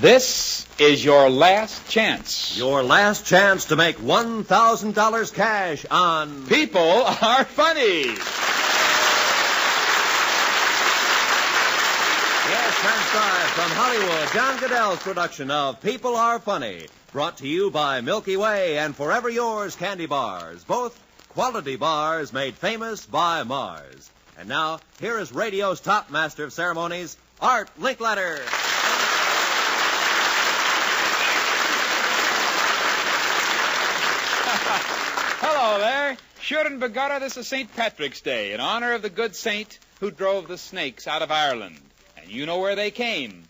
This is your last chance. Your last chance to make $1,000 cash on People Are Funny. Yes, transcribed from Hollywood, John Goodell's production of People Are Funny. Brought to you by Milky Way and Forever Yours Candy Bars. Both quality bars made famous by Mars. And now, here is radio's top master of ceremonies, Art Linkletter. Hello there. Shoorin' Begutta, this is St. Patrick's Day, in honor of the good saint who drove the snakes out of Ireland. And you know where they came.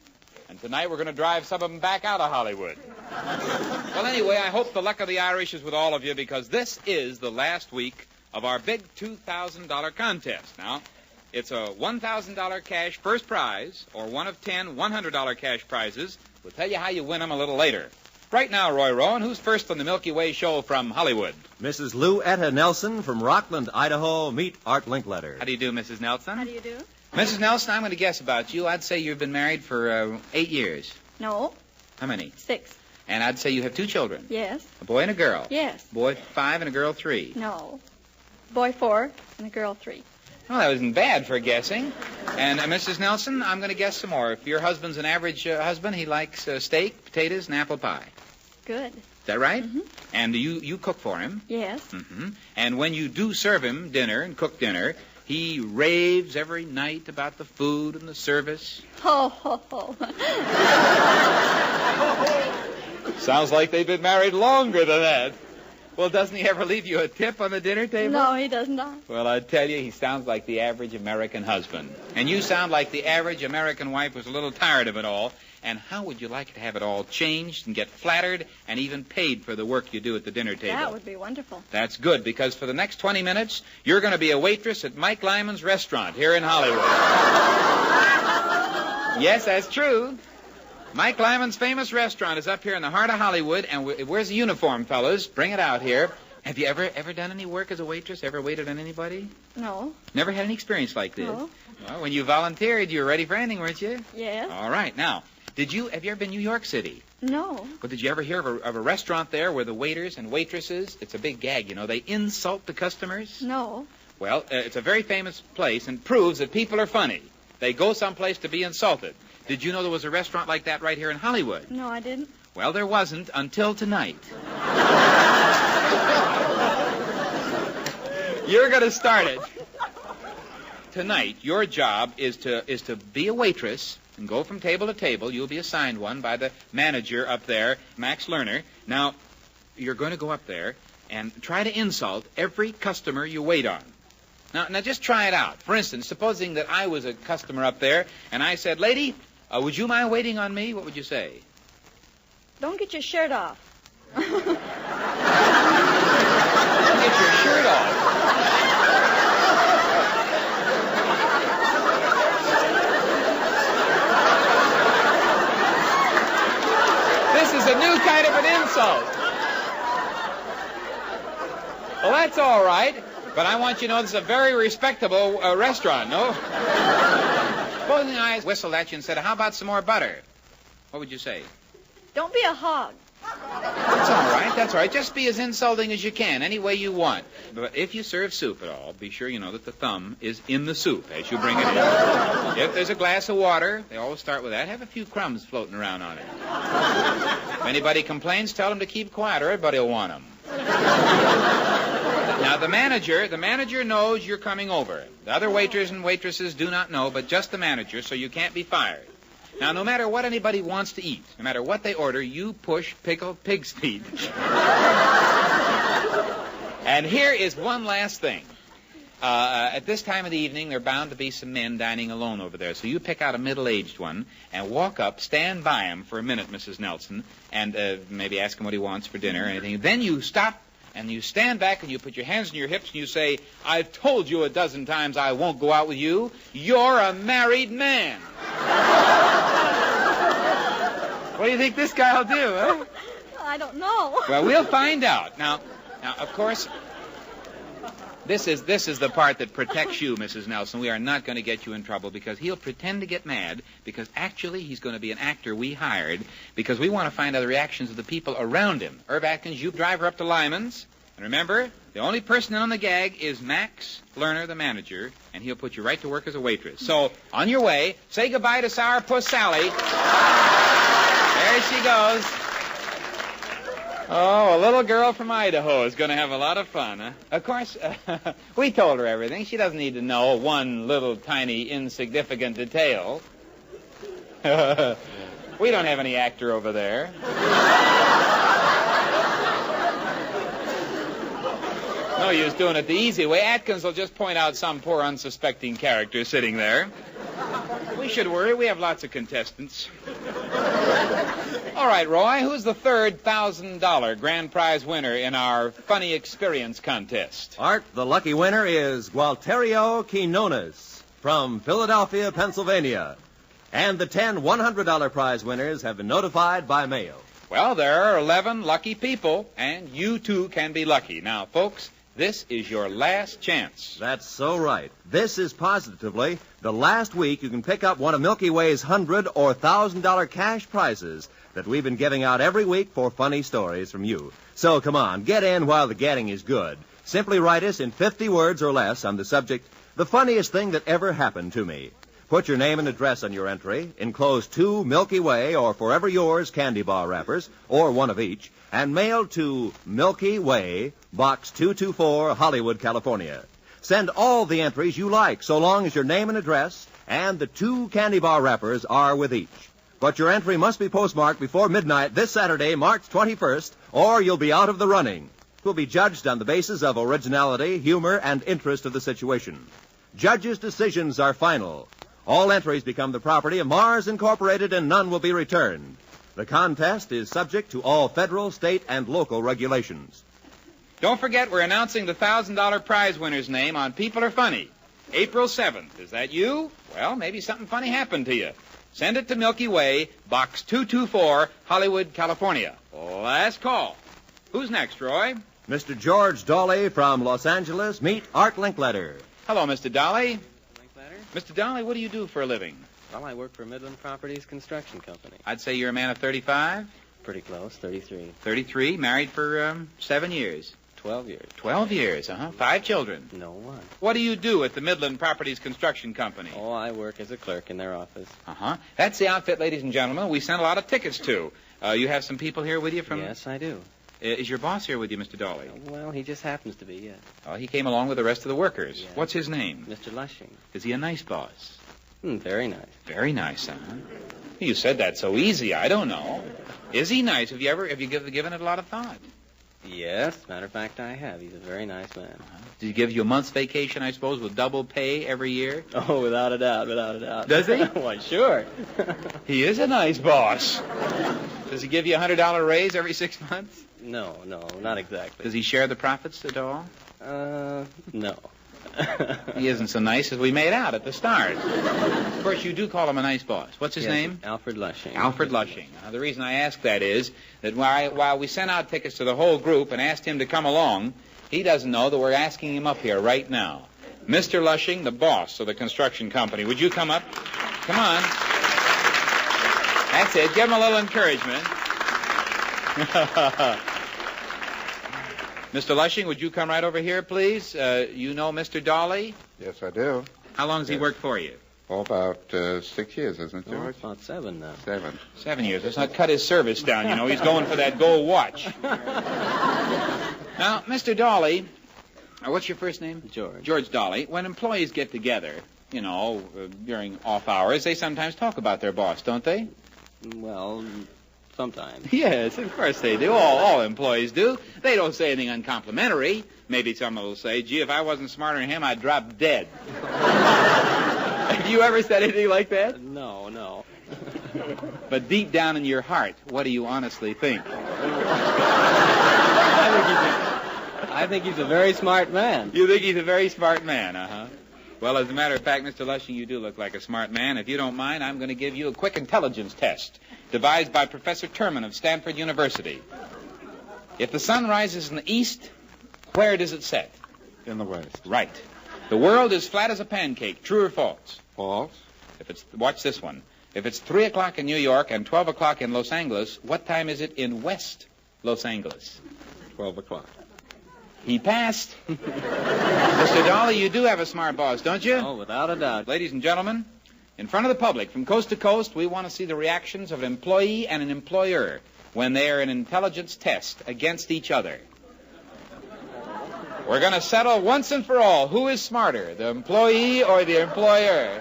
And tonight we're going to drive some of them back out of Hollywood. Well, anyway, I hope the luck of the Irish is with all of you, because this is the last week of our big $2,000 contest. Now, it's a $1,000 cash first prize, or one of 10 $100 cash prizes. We'll tell you how you win them a little later. Right now, Roy Rowan, who's first on the Milky Way show from Hollywood? Mrs. Lou Etta Nelson from Rockland, Idaho. Meet Art Linkletter. How do you do, Mrs. Nelson? How do you do? Mrs. Nelson, I'm going to guess about you. I'd say you've been married for 8 years. No. How many? 6. And I'd say you have 2 children. Yes. A boy and a girl. Yes. Boy 5 and a girl 3. No. Boy 4 and a girl 3. Well, that wasn't bad for guessing. And Mrs. Nelson, I'm going to guess some more. If your husband's an average husband, he likes steak, potatoes, and apple pie. Good. Is that right? Mm-hmm. And you cook for him? Yes. Mm-hmm. And when you do serve him dinner and cook dinner, he raves every night about the food and the service. Ho, ho, ho. Sounds like they've been married longer than that. Well, doesn't he ever leave you a tip on the dinner table? No, he does not. Well, I tell you, he sounds like the average American husband. And you sound like the average American wife who's a little tired of it all. And how would you like to have it all changed and get flattered and even paid for the work you do at the dinner table? That would be wonderful. That's good, because for the next 20 minutes, you're going to be a waitress at Mike Lyman's restaurant here in Hollywood. Yes, that's true. Mike Lyman's famous restaurant is up here in the heart of Hollywood, and where's the uniform, fellas? Bring it out here. Have you ever done any work as a waitress? Ever waited on anybody? No. Never had any experience like this? No. Well, when you volunteered, you were ready for anything, weren't you? Yes. All right. Now, have you ever been in New York City? No. Well, did you ever hear of a restaurant there where the waiters and waitresses, it's a big gag, you know, they insult the customers? No. Well, it's a very famous place and proves that people are funny. They go someplace to be insulted. Did you know there was a restaurant like that right here in Hollywood? No, I didn't. Well, there wasn't until tonight. You're going to start it. Tonight, your job is to be a waitress and go from table to table. You'll be assigned one by the manager up there, Max Lerner. Now, you're going to go up there and try to insult every customer you wait on. Now just try it out. For instance, supposing that I was a customer up there and I said, "Lady, would you mind waiting on me?" What would you say? Don't get your shirt off. Get your shirt off. This is a new kind of an insult. Well, that's all right, but I want you to know this is a very respectable restaurant, no? Supposing I whistled at you and said, "How about some more butter?" What would you say? Don't be a hog. That's all right. Just be as insulting as you can, any way you want. But if you serve soup at all, be sure you know that the thumb is in the soup as you bring it in. If there's a glass of water, they always start with that, have a few crumbs floating around on it. If anybody complains, tell them to keep quiet or everybody will want them. Now, the manager knows you're coming over. The other waiters and waitresses do not know, but just the manager, so you can't be fired. Now, no matter what anybody wants to eat, no matter what they order, you push pickled pig's feet. And here is one last thing. At this time of the evening, there are bound to be some men dining alone over there. So you pick out a middle-aged one and walk up, stand by him for a minute, Mrs. Nelson, and maybe ask him what he wants for dinner or anything. Then you stop and you stand back and you put your hands on your hips and you say, "I've told you a dozen times I won't go out with you. You're a married man." What do you think this guy will do, huh? I don't know. Well, we'll find out. Now, of course, This is the part that protects you, Mrs. Nelson. We are not going to get you in trouble because he'll pretend to get mad because actually he's going to be an actor we hired because we want to find out the reactions of the people around him. Irv Atkins, you drive her up to Lyman's. And remember, the only person in on the gag is Max Lerner, the manager, and he'll put you right to work as a waitress. So, on your way, say goodbye to Sourpuss Sally. There she goes. Oh, a little girl from Idaho is going to have a lot of fun, huh? Of course, we told her everything. She doesn't need to know one little tiny insignificant detail. We don't have any actor over there. No use doing it the easy way. Atkins will just point out some poor unsuspecting character sitting there. We should worry. We have lots of contestants. All right, Roy, who's the third $1,000 grand prize winner in our funny experience contest? Art, the lucky winner is Gualterio Quinones from Philadelphia, Pennsylvania. And the 10 $100 prize winners have been notified by mail. Well, there are 11 lucky people, and you too can be lucky. Now, folks, this is your last chance. That's so right. This is positively the last week you can pick up one of Milky Way's $100 or $1,000 cash prizes that we've been giving out every week for funny stories from you. So come on, get in while the getting is good. Simply write us in 50 words or less on the subject, the funniest thing that ever happened to me. Put your name and address on your entry, enclose 2 Milky Way or Forever Yours candy bar wrappers, or one of each, and mail to Milky Way, Box 224, Hollywood, California. Send all the entries you like, so long as your name and address and the 2 candy bar wrappers are with each. But your entry must be postmarked before midnight this Saturday, March 21st, or you'll be out of the running. It will be judged on the basis of originality, humor, and interest of the situation. Judges' decisions are final. All entries become the property of Mars Incorporated, and none will be returned. The contest is subject to all federal, state, and local regulations. Don't forget, we're announcing the $1,000 prize winner's name on People Are Funny. April 7th. Is that you? Well, maybe something funny happened to you. Send it to Milky Way, Box 224, Hollywood, California. Last call. Who's next, Roy? Mr. George Dawley from Los Angeles. Meet Art Linkletter. Hello, Mr. Dolly. Linkletter? Mr. Dolly, what do you do for a living? Well, I work for Midland Properties Construction Company. I'd say you're a man of 35. Pretty close, 33. 33, married for 7 years. 12 years. 12 years, 5 children. No one. What do you do at the Midland Properties Construction Company? Oh, I work as a clerk in their office. That's the outfit, ladies and gentlemen, we sent a lot of tickets to. You have some people here with you from... Yes, I do. Is your boss here with you, Mr. Dolly? Well, he just happens to be, yes. Oh, he came along with the rest of the workers. Yeah. What's his name? Mr. Lushing. Is he a nice boss? Very nice. Very nice, You said that so easy. I don't know. Is he nice? Have you given it a lot of thought? Yes, matter of fact, I have. He's a very nice man. Does he give you a month's vacation, I suppose, with double pay every year? Oh, without a doubt, without a doubt. Does he? Why, sure. He is a nice boss. Does he give you a $100 raise every 6 months? No, not exactly. Does he share the profits at all? No. He isn't so nice as we made out at the start. Of course, you do call him a nice boss. What's his name? Alfred Lushing. Alfred Lushing. Now, the reason I ask that is that while we sent out tickets to the whole group and asked him to come along, he doesn't know that we're asking him up here right now. Mr. Lushing, the boss of the construction company. Would you come up? Come on. That's it. Give him a little encouragement. Mr. Lushing, would you come right over here, please? You know Mr. Dolly? Yes, I do. How long has he worked for you? Oh, about 6 years, isn't it, Oh, George? it's about 7 now. 7. 7 years. Let's not cut his service down, you know. He's going for that gold watch. Now, Mr. Dolly, what's your first name? George. George Dolly. When employees get together, during off hours, they sometimes talk about their boss, don't they? Well, sometimes. Yes, of course they do. All employees do. They don't say anything uncomplimentary. Maybe someone will say, gee, if I wasn't smarter than him, I'd drop dead. Have you ever said anything like that? No. But deep down in your heart, what do you honestly think? I think he's a very smart man. You think he's a very smart man, Well, as a matter of fact, Mr. Lushing, you do look like a smart man. If you don't mind, I'm going to give you a quick intelligence test devised by Professor Terman of Stanford University. If the sun rises in the east, where does it set? In the West. Right. The world is flat as a pancake. True or false? False. Watch this one. If it's 3 o'clock in New York and 12 o'clock in Los Angeles, what time is it in West Los Angeles? 12 o'clock. He passed. Mr. Dolly, you do have a smart boss, don't you? Oh, without a doubt. Ladies and gentlemen, in front of the public, from coast to coast, we want to see the reactions of an employee and an employer when they are in intelligence test against each other. We're going to settle once and for all who is smarter, the employee or the employer.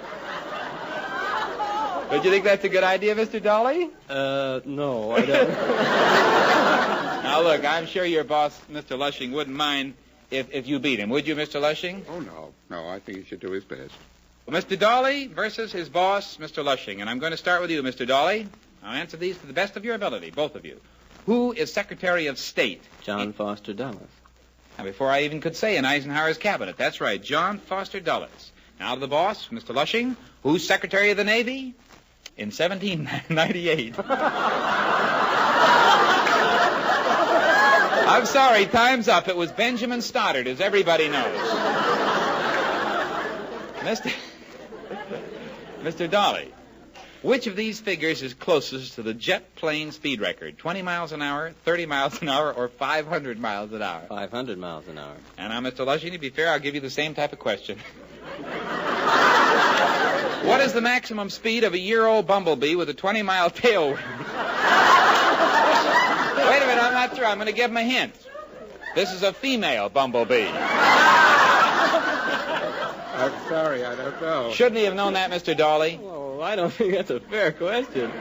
Don't you think that's a good idea, Mr. Dolly? No, I don't. Now, look, I'm sure your boss, Mr. Lushing, wouldn't mind if you beat him. Would you, Mr. Lushing? Oh, no. No, I think he should do his best. Well, Mr. Dolly versus his boss, Mr. Lushing. And I'm going to start with you, Mr. Dolly. I'll answer these to the best of your ability, both of you. Who is Secretary of State? John Foster Dulles. Now, before I even could say in Eisenhower's cabinet. That's right, John Foster Dulles. Now to the boss, Mr. Lushing. Who's Secretary of the Navy? In 1798. I'm sorry, time's up. It was Benjamin Stoddard, as everybody knows. Mr. Dolly, which of these figures is closest to the jet plane speed record? 20 miles an hour, 30 miles an hour, or 500 miles an hour? 500 miles an hour. And now, Mr. Lushing, to be fair, I'll give you the same type of question. What is the maximum speed of a year-old bumblebee with a 20-mile tail? Wait a minute, I'm not through. I'm going to give him a hint. This is a female bumblebee. I'm sorry, I don't know. Shouldn't he have known that, Mr. Dolly? Oh, I don't think that's a fair question.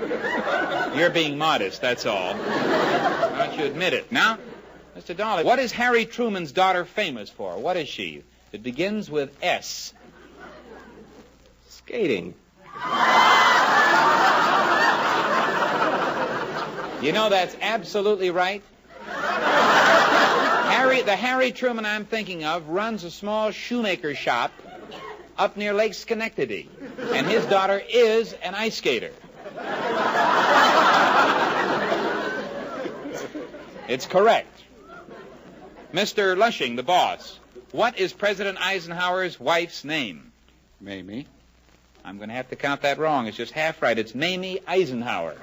You're being modest, that's all. Why don't you admit it? Now, Mr. Dolly, what is Harry Truman's daughter famous for? What is she? It begins with S. Skating. You know, that's absolutely right. The Harry Truman I'm thinking of runs a small shoemaker shop up near Lake Schenectady, and his daughter is an ice skater. It's correct. Mr. Lushing, the boss, what is President Eisenhower's wife's name? Mamie. I'm going to have to count that wrong. It's just half right. It's Mamie Eisenhower.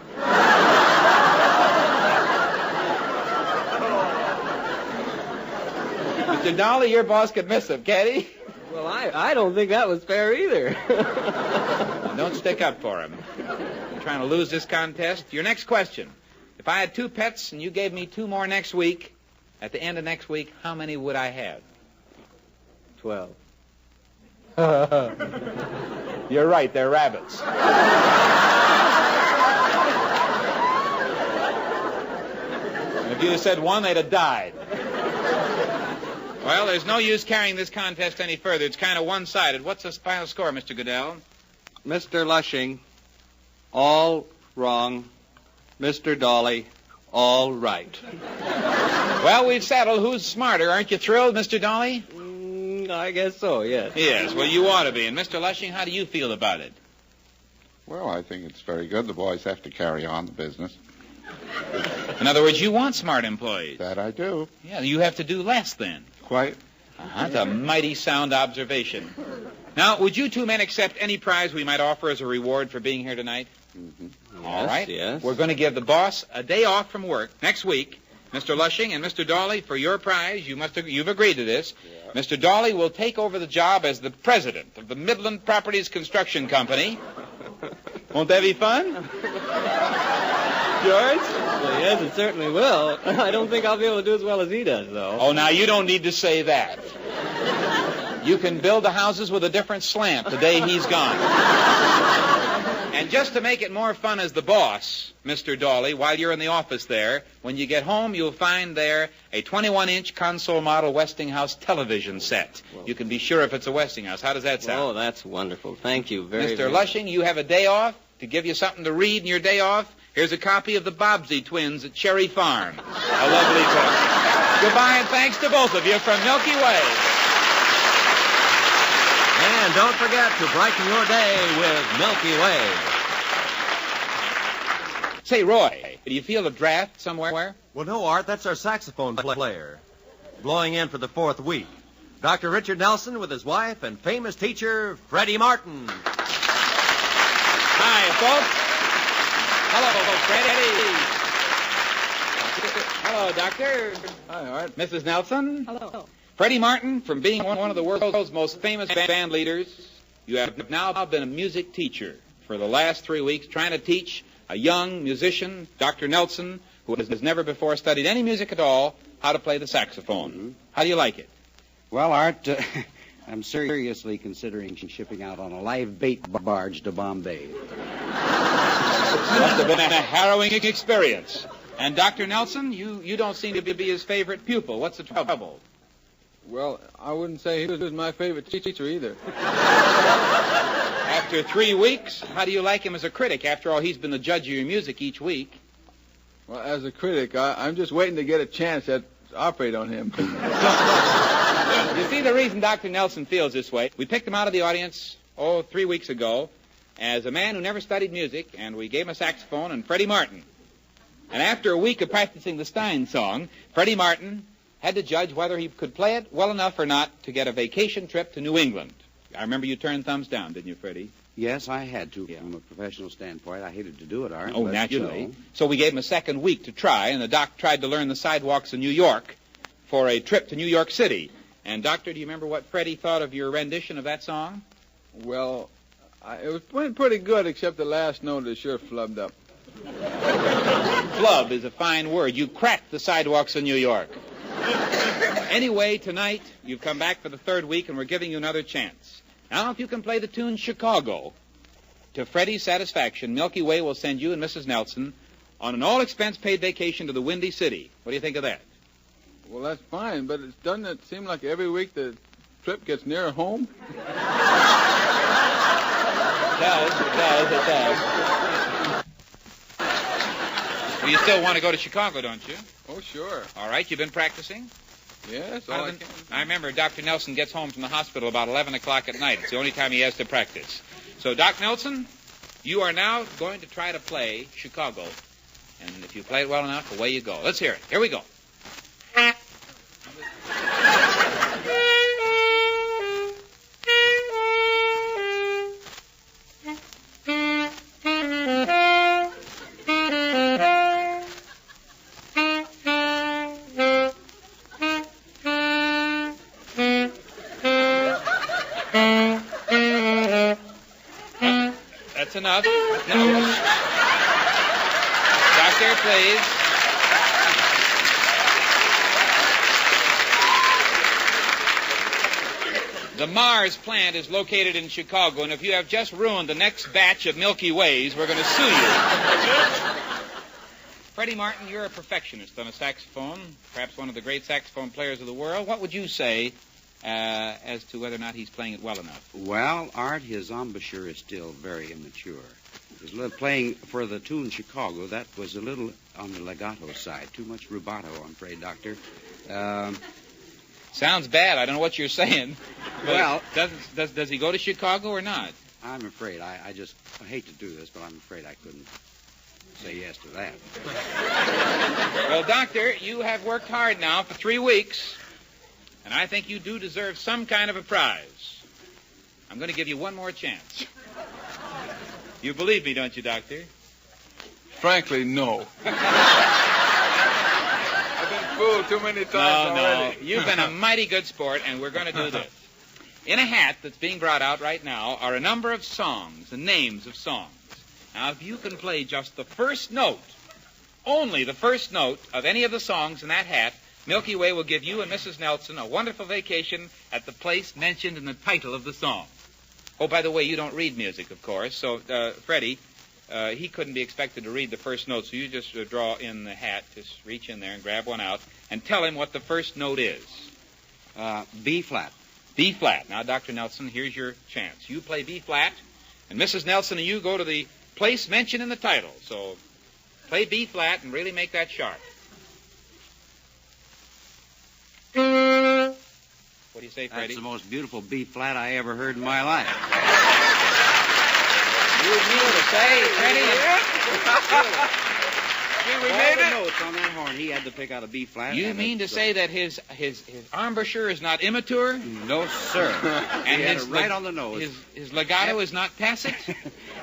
Mr. Dolly, your boss could miss him, can't he? Well, I don't think that was fair either. Well, don't stick up for him. You're trying to lose this contest. Your next question. If I had 2 pets and you gave me 2 more next week, at the end of next week, how many would I have? 12. You're right, they're rabbits. And if you had said 1, they'd have died. Well, there's no use carrying this contest any further. It's kind of one-sided. What's the final score, Mr. Goodell? Mr. Lushing, all wrong. Mr. Dolly, all right. Well, we've settled who's smarter. Aren't you thrilled, Mr. Dolly? I guess so, yes. Yes, well, you ought to be. And Mr. Lushing, how do you feel about it? Well, I think it's very good. The boys have to carry on the business. In other words, you want smart employees. That I do. Yeah, you have to do less then. Quite. That's a mighty sound observation. Now, would you 2 men accept any prize we might offer as a reward for being here tonight? Mm-hmm. All right. Yes. We're going to give the boss a day off from work next week. Mr. Lushing and Mr. Dolly, for your prize, you've agreed to this. Yeah. Mr. Dolly will take over the job as the president of the Midland Properties Construction Company. Won't that be fun? George? Well, yes, it certainly will. I don't think I'll be able to do as well as he does, though. Oh, now, you don't need to say that. You can build the houses with a different slant the day he's gone. And just to make it more fun as the boss, Mr. Dolly, while you're in the office there, when you get home, you'll find there a 21-inch console model Westinghouse television set. Whoa. You can be sure if it's a Westinghouse. How does that sound? Oh, that's wonderful. Thank you very much. Mr. Lushing, you have a day off to give you something to read in your day off. Here's a copy of the Bobbsey Twins at Cherry Farm. A lovely book. Goodbye, and thanks to both of you from Milky Way. And don't forget to brighten your day with Milky Way. Say, Roy, do you feel a draft somewhere? Well, no, Art, that's our saxophone player. Blowing in for the 4th week. Dr. Richard Nelson with his wife and famous teacher, Freddy Martin. Hi, folks. Hello, Freddy. Hello, Doctor. Hi, Art. Mrs. Nelson. Hello. Freddie Martin, from being one of the world's most famous band leaders, you have now been a music teacher for the last 3 weeks, trying to teach a young musician, Dr. Nelson, who has never before studied any music at all, how to play the saxophone. Mm-hmm. How do you like it? Well, Art, I'm seriously considering shipping out on a live bait barge to Bombay. Must have been a harrowing experience. And Dr. Nelson, you don't seem to be his favorite pupil. What's the trouble? Well, I wouldn't say he was my favorite teacher either. After 3 weeks, how do you like him as a critic? After all, he's been the judge of your music each week. Well, as a critic, I'm just waiting to get a chance to operate on him. You see the reason Dr. Nelson feels this way? We picked him out of the audience, 3 weeks ago, as a man who never studied music, and we gave him a saxophone and Freddie Martin. And after a week of practicing the Stein song, Freddie Martin had to judge whether he could play it well enough or not to get a vacation trip to New England. I remember you turned thumbs down, didn't you, Freddie? Yes, I had to. From a professional standpoint, I hated to do it, Art. Oh, but, naturally. you know. So we gave him a second week to try, and the doc tried to learn the sidewalks of New York for a trip to New York City. And, Doctor, do you remember what Freddie thought of your rendition of that song? Well, it went pretty good, except the last note is sure flubbed up. Flub is a fine word. You cracked the sidewalks of New York. Anyway, tonight, you've come back for the third week, and we're giving you another chance. Now, if you can play the tune Chicago, to Freddie's satisfaction, Milky Way will send you and Mrs. Nelson on an all-expense-paid vacation to the Windy City. What do you think of that? Well, that's fine, but doesn't it seem like every week the trip gets nearer home? It does. Well, you still want to go to Chicago, don't you? Oh, sure. All right, you've been practicing? Yes, all I can. I remember Dr. Nelson gets home from the hospital about 11 o'clock at night. It's the only time he has to practice. So, Doc Nelson, you are now going to try to play Chicago. And if you play it well enough, away you go. Let's hear it. Here we go. That's enough. No. Doctor, please. The Mars plant is located in Chicago, and if you have just ruined the next batch of Milky Ways, we're going to sue you. Freddie Martin, you're a perfectionist on a saxophone, perhaps one of the great saxophone players of the world. What would you say as to whether or not he's playing it well enough? Well, Art, his embouchure is still very immature. His playing for the tune Chicago, that was a little on the legato side. Too much rubato, I'm afraid, Doctor. Sounds bad. I don't know what you're saying. Well, does he go to Chicago or not? I'm afraid. I hate to do this, but I'm afraid I couldn't say yes to that. Well, Doctor, you have worked hard now for 3 weeks, and I think you do deserve some kind of a prize. I'm going to give you one more chance. You believe me, don't you, Doctor? Frankly, no. I've been fooled too many times already. No. You've been a mighty good sport, and we're going to do this. In a hat that's being brought out right now are a number of songs, the names of songs. Now, if you can play just the first note, only the first note of any of the songs in that hat, Milky Way will give you and Mrs. Nelson a wonderful vacation at the place mentioned in the title of the song. Oh, by the way, you don't read music, of course, so Freddie, he couldn't be expected to read the first note, so you just draw in the hat, just reach in there and grab one out, and tell him what the first note is. B flat. B flat. Now, Dr. Nelson, here's your chance. You play B flat, and Mrs. Nelson and you go to the place mentioned in the title. So play B flat and really make that sharp. What do you say, Freddie? That's the most beautiful B flat I ever heard in my life. You mean to say, Freddie? we all made the it. notes on that horn, he had to pick out a B flat. You and mean to it's, say that his embouchure is not immature? No, sir. And he had his it right on the nose. His legato is not tacit?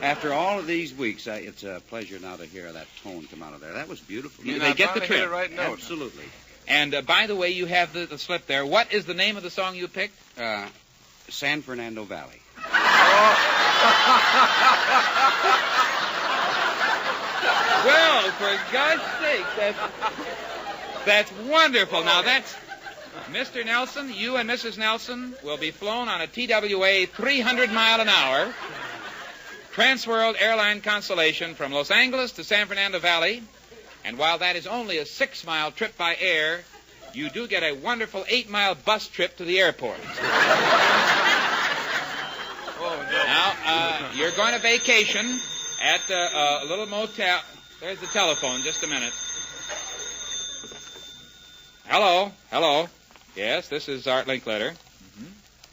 After all of these weeks, it's a pleasure now to hear that tone come out of there. That was beautiful. You They get the finally hit trick. the right note. Absolutely. And by the way, you have the slip there. What is the name of the song you picked? San Fernando Valley. Well, for God's sake, that's wonderful. Now, that's... Mr. Nelson, you and Mrs. Nelson will be flown on a TWA 300 mile an hour Transworld Airline Constellation from Los Angeles to San Fernando Valley. And while that is only a 6-mile trip by air, you do get a wonderful 8-mile bus trip to the airport. Now, you're going to vacation at a little motel. There's the telephone. Just a minute. Hello. Yes, this is Art Linkletter. Mm-hmm.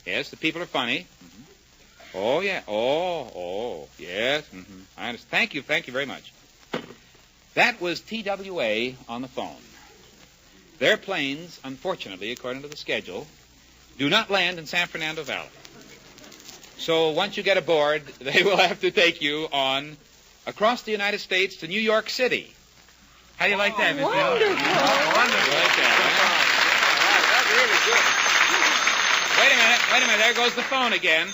Yes, the people are funny. Mm-hmm. Oh, yeah. Oh, yes. Mm-hmm. I understand. Thank you very much. That was TWA on the phone. Their planes, unfortunately, according to the schedule, do not land in San Fernando Valley. So once you get aboard, they will have to take you on across the United States to New York City. How do you like that, Miss Bill? Wonderful. Wonderful. You like that, huh? Wait a minute. There goes the phone again.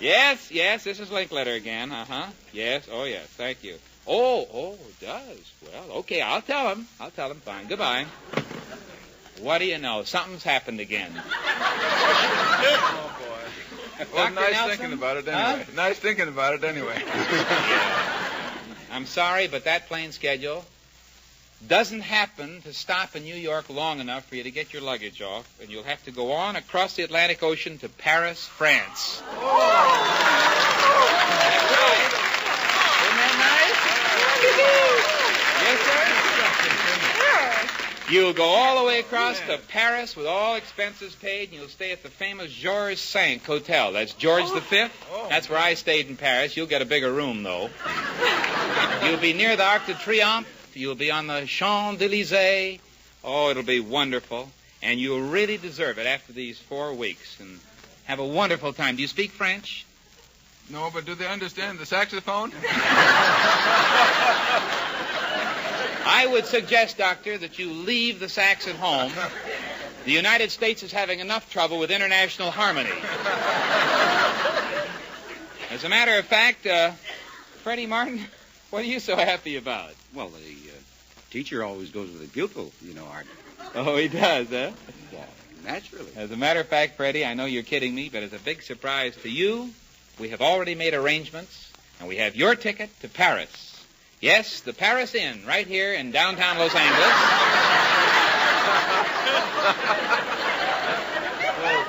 Yes, this is Linkletter again. Uh-huh. Yes, oh, yes, thank you. Oh, it does. Well, okay, I'll tell him. Fine. Goodbye. What do you know? Something's happened again. Oh, boy. Well, Dr. nice Nelson? thinking about it anyway. Huh? Nice thinking about it anyway. I'm sorry, but that plane schedule doesn't happen to stop in New York long enough for you to get your luggage off, and you'll have to go on across the Atlantic Ocean to Paris, France. That's right. Isn't that nice? Yes, sir? You'll go all the way across to Paris with all expenses paid, and you'll stay at the famous Georges V Hotel. That's George V. That's where I stayed in Paris. You'll get a bigger room, though. You'll be near the Arc de Triomphe. You'll be on the Champs-Élysées. Oh, it'll be wonderful. And you'll really deserve it after these 4 weeks. And have a wonderful time. Do you speak French? No, but do they understand the saxophone? I would suggest, Doctor, that you leave the sax at home. The United States is having enough trouble with international harmony. As a matter of fact, Freddy Martin, what are you so happy about? Well, the teacher always goes with the pupil, Art. Oh, he does, huh? Well, naturally. As a matter of fact, Freddy, I know you're kidding me, but as a big surprise to you, we have already made arrangements, and we have your ticket to Paris. Yes, the Paris Inn, right here in downtown Los Angeles. Oh,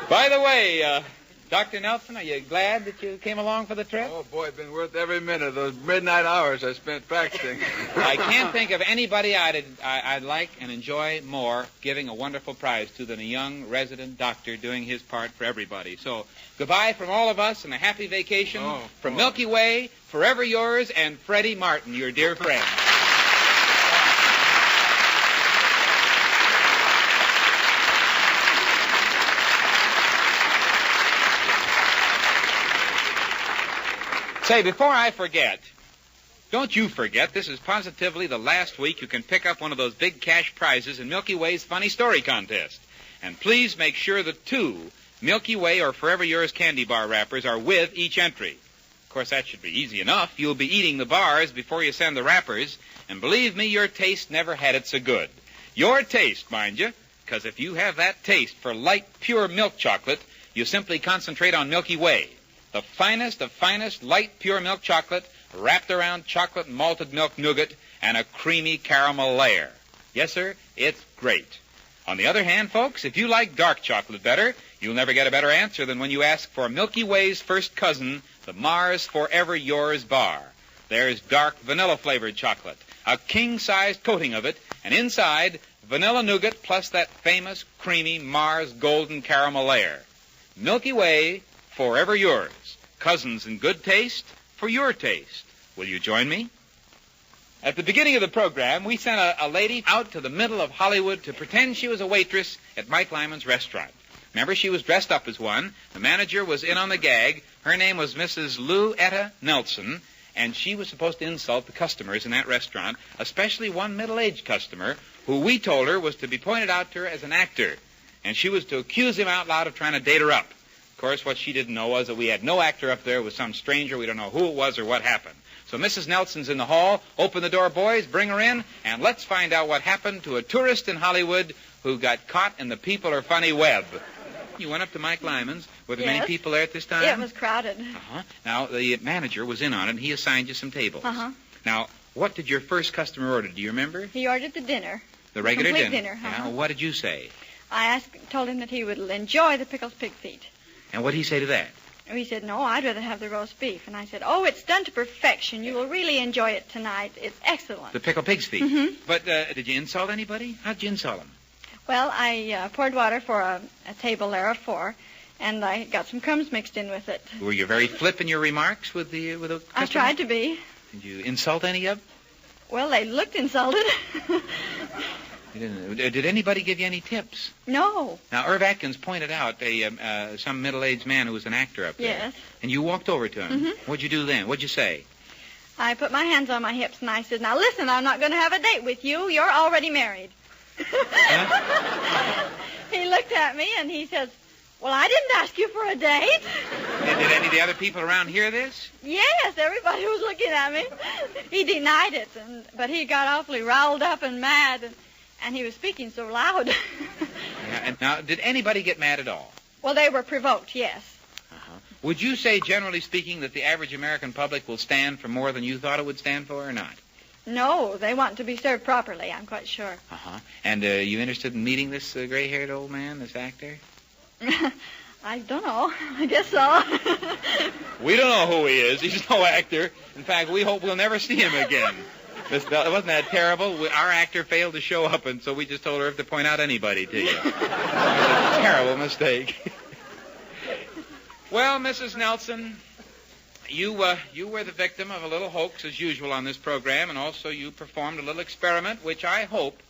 boy. By the way, Dr. Nelson, are you glad that you came along for the trip? Oh, boy, it's been worth every minute of those midnight hours I spent practicing. I can't think of anybody I'd like and enjoy more giving a wonderful prize to than a young resident doctor doing his part for everybody. So, goodbye from all of us and a happy vacation from Milky Way, forever yours, and Freddy Martin, your dear friend. Say, before I forget, don't you forget, this is positively the last week you can pick up one of those big cash prizes in Milky Way's Funny Story Contest. And please make sure that 2 Milky Way or Forever Yours candy bar wrappers are with each entry. Of course, that should be easy enough. You'll be eating the bars before you send the wrappers, and believe me, your taste never had it so good. Your taste, mind you, because if you have that taste for light, pure milk chocolate, you simply concentrate on Milky Way. The finest of finest light, pure milk chocolate wrapped around chocolate malted milk nougat and a creamy caramel layer. Yes, sir, it's great. On the other hand, folks, if you like dark chocolate better, you'll never get a better answer than when you ask for Milky Way's first cousin, the Mars Forever Yours bar. There's dark vanilla-flavored chocolate, a king-sized coating of it, and inside, vanilla nougat plus that famous creamy Mars golden caramel layer. Milky Way Forever Yours. cousins in good taste for your taste. Will you join me? At the beginning of the program, we sent a lady out to the middle of Hollywood to pretend she was a waitress at Mike Lyman's restaurant. Remember, she was dressed up as one. The manager was in on the gag. Her name was Mrs. Lou Etta Nelson, and she was supposed to insult the customers in that restaurant, especially one middle-aged customer who we told her was to be pointed out to her as an actor, and she was to accuse him out loud of trying to date her up. Of course, what she didn't know was that we had no actor up there. It was some stranger. We don't know who it was or what happened. So Mrs. Nelson's in the hall. Open the door, boys. Bring her in. And let's find out what happened to a tourist in Hollywood who got caught in the People Are Funny web. You went up to Mike Lyman's. Were there many people there at this time? It was crowded. Uh-huh. Now, the manager was in on it, and he assigned you some tables. Uh-huh. Now, what did your first customer order? Do you remember? He ordered the dinner. The regular Complete dinner? dinner, Yeah. What did you say? I told him that he would enjoy the pickled pig feet. And what did he say to that? He said, no, I'd rather have the roast beef. And I said, oh, it's done to perfection. You will really enjoy it tonight. It's excellent. The pickled pig's feet. Mm-hmm. But did you insult anybody? How did you insult them? Well, I poured water for a table there of 4, and I got some crumbs mixed in with it. Were you very flip in your remarks with the customers? I tried to be. Did you insult any of them? Well, they looked insulted. You didn't. Did anybody give you any tips? No. Now, Irv Atkins pointed out some middle-aged man who was an actor up there. Yes. And you walked over to him. Mm-hmm. What'd you do then? What'd you say? I put my hands on my hips, and I said, now listen, I'm not going to have a date with you. You're already married. Huh? He looked at me, and he says, well, I didn't ask you for a date. Did any of the other people around hear this? Yes, everybody was looking at me. He denied it, but he got awfully riled up and mad, and he was speaking so loud. Yeah, and now, did anybody get mad at all? Well, they were provoked, yes. Uh-huh. Would you say, generally speaking, that the average American public will stand for more than you thought it would stand for or not? No, they want to be served properly, I'm quite sure. Uh-huh. And you interested in meeting this gray-haired old man, this actor? I don't know. I guess so. We don't know who he is. He's no actor. In fact, we hope we'll never see him again. Wasn't that terrible? Our actor failed to show up, and so we just told her to point out anybody to you. It was a terrible mistake. Well, Mrs. Nelson, you were the victim of a little hoax, as usual, on this program, and also you performed a little experiment, which I hope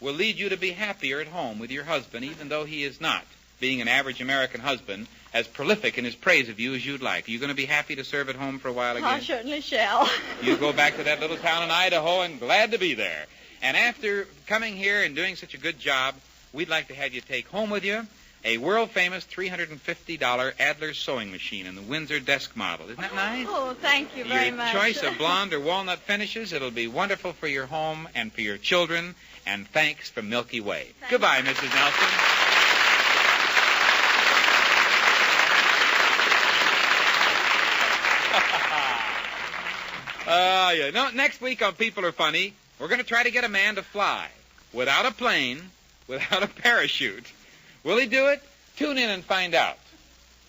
will lead you to be happier at home with your husband, even though he is not, being an average American husband, as prolific in his praise of you as you'd like. Are you going to be happy to serve at home for a while again? I certainly shall. You go back to that little town in Idaho, and glad to be there. And after coming here and doing such a good job, we'd like to have you take home with you a world-famous $350 Adler sewing machine in the Windsor desk model. Isn't that nice? Oh, thank you very much. Your choice of blonde or walnut finishes. It'll be wonderful for your home and for your children. And thanks from Milky Way. Goodbye, Mrs. Nelson. Yeah. No, next week on People Are Funny, we're going to try to get a man to fly without a plane, without a parachute. Will he do it? Tune in and find out.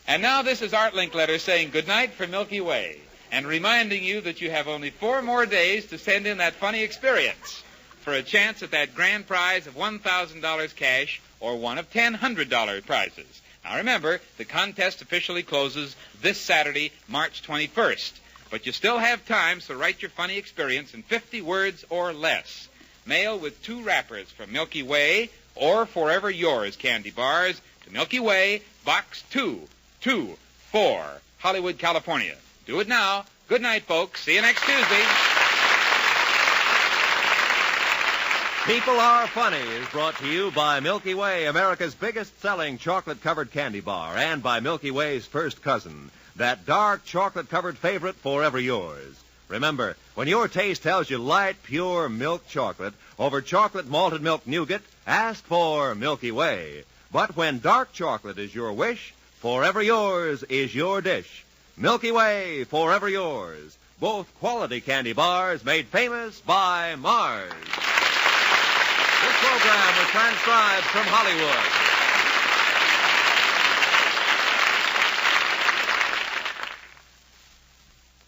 And now this is Art Linkletter saying goodnight from Milky Way and reminding you that you have only 4 more days to send in that funny experience for a chance at that grand prize of $1,000 cash or one of 10 $100 prizes. Now remember, the contest officially closes this Saturday, March 21st. But you still have time, so write your funny experience in 50 words or less. Mail with 2 wrappers from Milky Way or Forever Yours candy bars to Milky Way, Box 224, Hollywood, California. Do it now. Good night, folks. See you next Tuesday. People Are Funny is brought to you by Milky Way, America's biggest-selling chocolate-covered candy bar, and by Milky Way's first cousin, that dark chocolate-covered favorite, Forever Yours. Remember, when your taste tells you light, pure milk chocolate over chocolate malted milk nougat, ask for Milky Way. But when dark chocolate is your wish, Forever Yours is your dish. Milky Way, Forever Yours. Both quality candy bars made famous by Mars. This program was transcribed from Hollywood.